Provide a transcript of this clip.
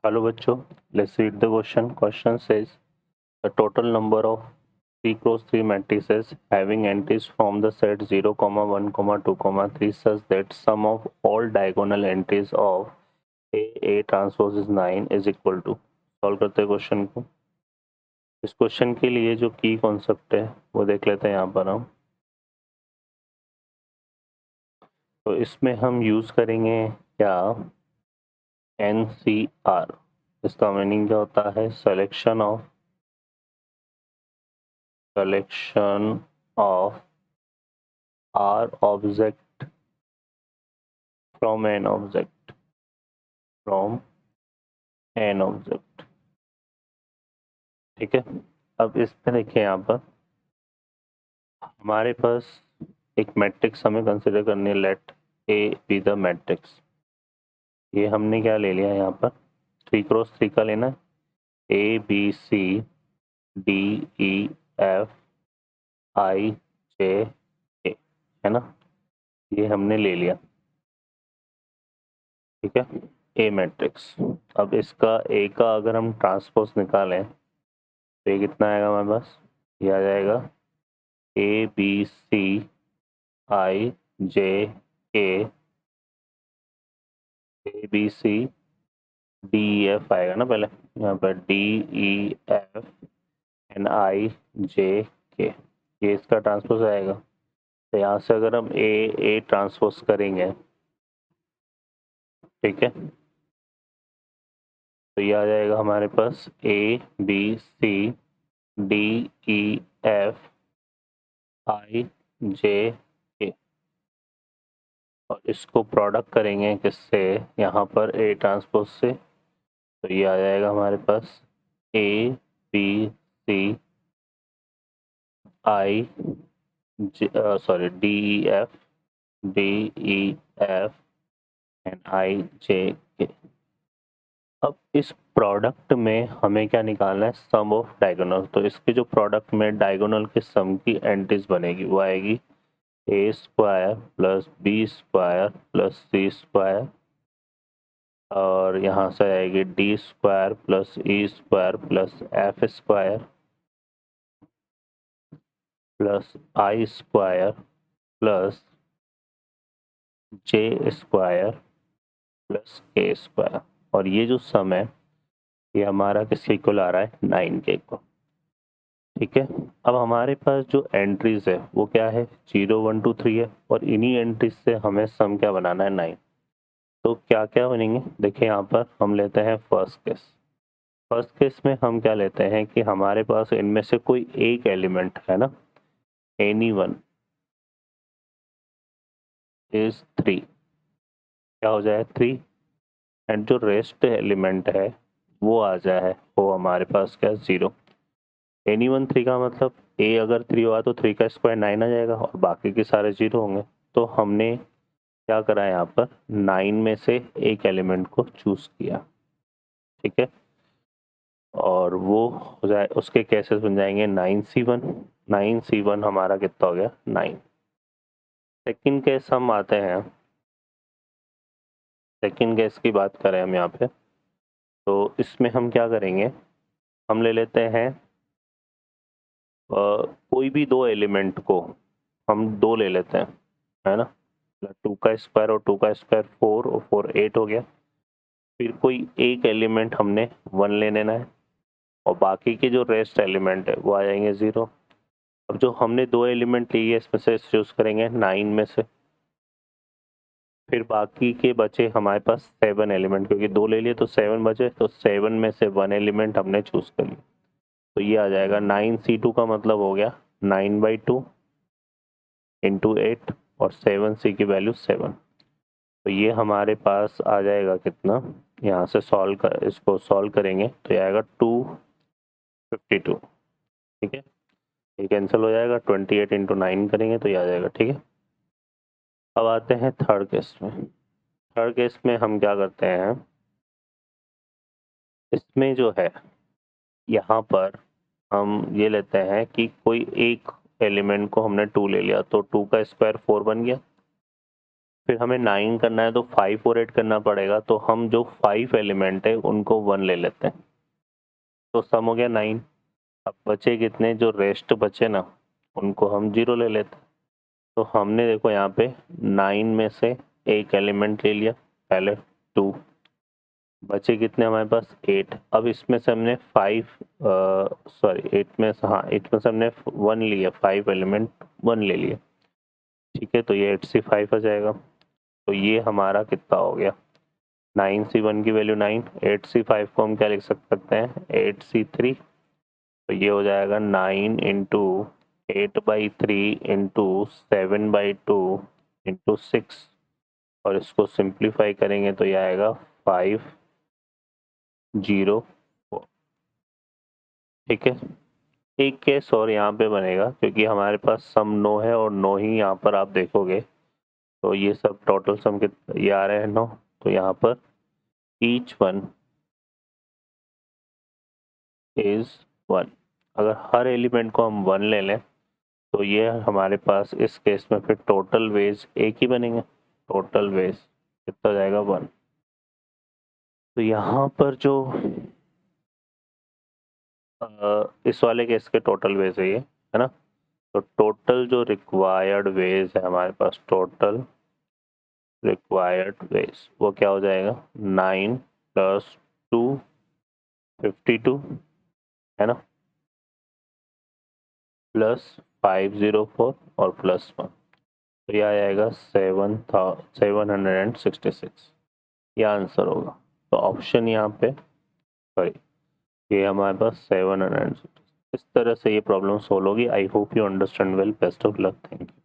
Hello बच्चों, let's read the question. Question says the total number of 3 cross 3 matrices having entries from the set 0, 1, 2, 3 such that sum of all diagonal entries of A transpose is 9 is equal to. Solve करते हैं question को। इस question के लिए जो की concept है वो देख लेते हैं यहाँ पर हम। तो इसमें हम यूज करेंगे क्या, NCR। इसका मीनिंग क्या होता है, selection of R object from an object ठीक है। अब इसमें देखिए यहाँ पर हमारे पास एक मैट्रिक्स हमें कंसिडर करनी है, let A be the matrix. ये हमने क्या ले लिया यहाँ पर, 3 क्रॉस 3 का लेना है, ABCDEFIJ है ना, ये हमने ले लिया, ठीक है, ए मैट्रिक्स। अब इसका ए का अगर हम ट्रांसपोज निकालें तो ये कितना आएगा हमारे पास, ये आ जाएगा ABCIJ ABCDEF आएगा ना, पहले यहाँ पर DEFNIJK, ये इसका ट्रांसपोज आएगा। तो यहाँ से अगर हम ए ट्रांसपोज करेंगे, ठीक है, तो ये आ जाएगा हमारे पास ABCDEFIJ, और इसको प्रोडक्ट करेंगे किससे, यहाँ पर ए ट्रांसपोज से, तो ये आ जाएगा हमारे पास DEFNIJK। अब इस प्रोडक्ट में हमें क्या निकालना है, सम ऑफ डायगोनल। तो इसके जो प्रोडक्ट में डायगोनल के सम की एंट्रीज बनेगी वो आएगी A square plus B square plus C square, और यहाँ से आएगी D square plus E square plus F square plus I square plus J square plus K square. और ये जो सम है ये हमारा किसके इक्वल आ रहा है, 9 के इक्वल, ठीक है। अब हमारे पास जो एंट्रीज है वो क्या है, 0, 1, 2, 3 है, और इन्हीं एंट्रीज से हमें सम क्या बनाना है, 9। तो क्या क्या बनेंगे, देखिए यहाँ पर हम लेते हैं फर्स्ट केस। फर्स्ट केस में हम क्या लेते हैं कि हमारे पास इनमें से कोई एक एलिमेंट है ना, एनी वन इज 3, क्या हो जाए 3, एंड जो रेस्ट एलिमेंट है वो आ जाए वो हमारे पास क्या, 0। एनी वन 3 का मतलब ए अगर 3 हुआ तो 3 का स्क्वायर 9 आ जाएगा, और बाकी के सारे 0 होंगे। तो हमने क्या करा है, यहाँ पर 9 में से एक एलिमेंट को चूज किया, ठीक है, और वो हो जाए, उसके केसेस बन जाएंगे 9C1। 9C1 हमारा कितना हो गया, 9। सेकंड केस हम आते हैं, सेकंड केस की बात करें हम यहाँ पे, तो इसमें हम क्या करेंगे, हम ले लेते हैं कोई भी दो एलिमेंट को हम दो ले लेते हैं, है ना, 2 का स्क्वायर और 2 का स्क्वायर 4 और 4 8 हो गया। फिर कोई एक एलिमेंट हमने 1 ले लेना है, और बाकी के जो रेस्ट एलिमेंट है वो आ जाएंगे 0। अब जो हमने दो एलिमेंट लिए इसमें से चूज करेंगे 9 में से, फिर बाकी के बचे हमारे पास 7 एलिमेंट, क्योंकि दो ले लिए तो 7 बचे, तो 7 में से 1 एलिमेंट हमने चूज कर लिया। तो ये आ जाएगा 9C2 का मतलब हो गया 9/2 इंटू 8, और 7C की वैल्यू 7। तो ये हमारे पास आ जाएगा कितना, यहाँ से इसको सॉल्व करेंगे तो ये आएगा 252, ठीक है, ये कैंसिल हो जाएगा, 28 इंटू 9 करेंगे तो ये आ जाएगा, ठीक है। अब आते हैं थर्ड केस में। थर्ड केस में हम क्या करते हैं, इसमें जो है यहाँ पर हम ये लेते हैं कि कोई एक एलिमेंट को हमने 2 ले लिया, तो 2 का स्क्वायर 4 बन गया। फिर हमें 9 करना है तो 5 और 8 करना पड़ेगा, तो हम जो 5 एलिमेंट है उनको 1 ले लेते हैं, तो सम हो गया 9। अब बचे कितने, जो रेस्ट बचे ना उनको हम 0 ले लेते हैं। तो हमने देखो यहाँ पे 9 में से एक एलिमेंट ले लिया पहले 2, बचे कितने हमारे पास 8। अब इसमें से हमने 8 में से, हाँ 8 में से हमने 1 लिया, 5 एलिमेंट 1 ले लिया, ठीक है। तो ये 8C5 आ जाएगा। तो ये हमारा कितना हो गया, 9C1 की वैल्यू 9, 8C5 को हम क्या लिख सकते हैं 8C3। तो ये हो जाएगा 9 इंटू 8/3 इंटू 7/2 इंटू 6, और इसको सिंप्लीफाई करेंगे तो ये आएगा 504, ठीक है। एक केस और यहाँ पे बनेगा, क्योंकि हमारे पास सम 9 है और 9 ही यहाँ पर आप देखोगे, तो ये सब टोटल सम कितना ये आ रहे हैं 9। तो यहाँ पर ईच वन इज 1। अगर हर एलिमेंट को हम 1 ले लें तो ये हमारे पास इस केस में फिर टोटल वेज एक ही बनेंगे, टोटल वेज कितना जाएगा 1। तो यहाँ पर जो इस वाले केस के टोटल वेज है ये, है ना। तो टोटल जो रिक्वायर्ड वेज है हमारे पास, टोटल रिक्वायर्ड वेज वो क्या हो जाएगा 9 + 2 52, है ना, +504 और +1, तो यह आ जाएगा 766। यह आंसर होगा। तो ऑप्शन यहाँ पे सॉरी, ये हमारे पास 760। इस तरह से ये प्रॉब्लम सोल्व होगी। I hope you understand well. Best of luck. Thank you.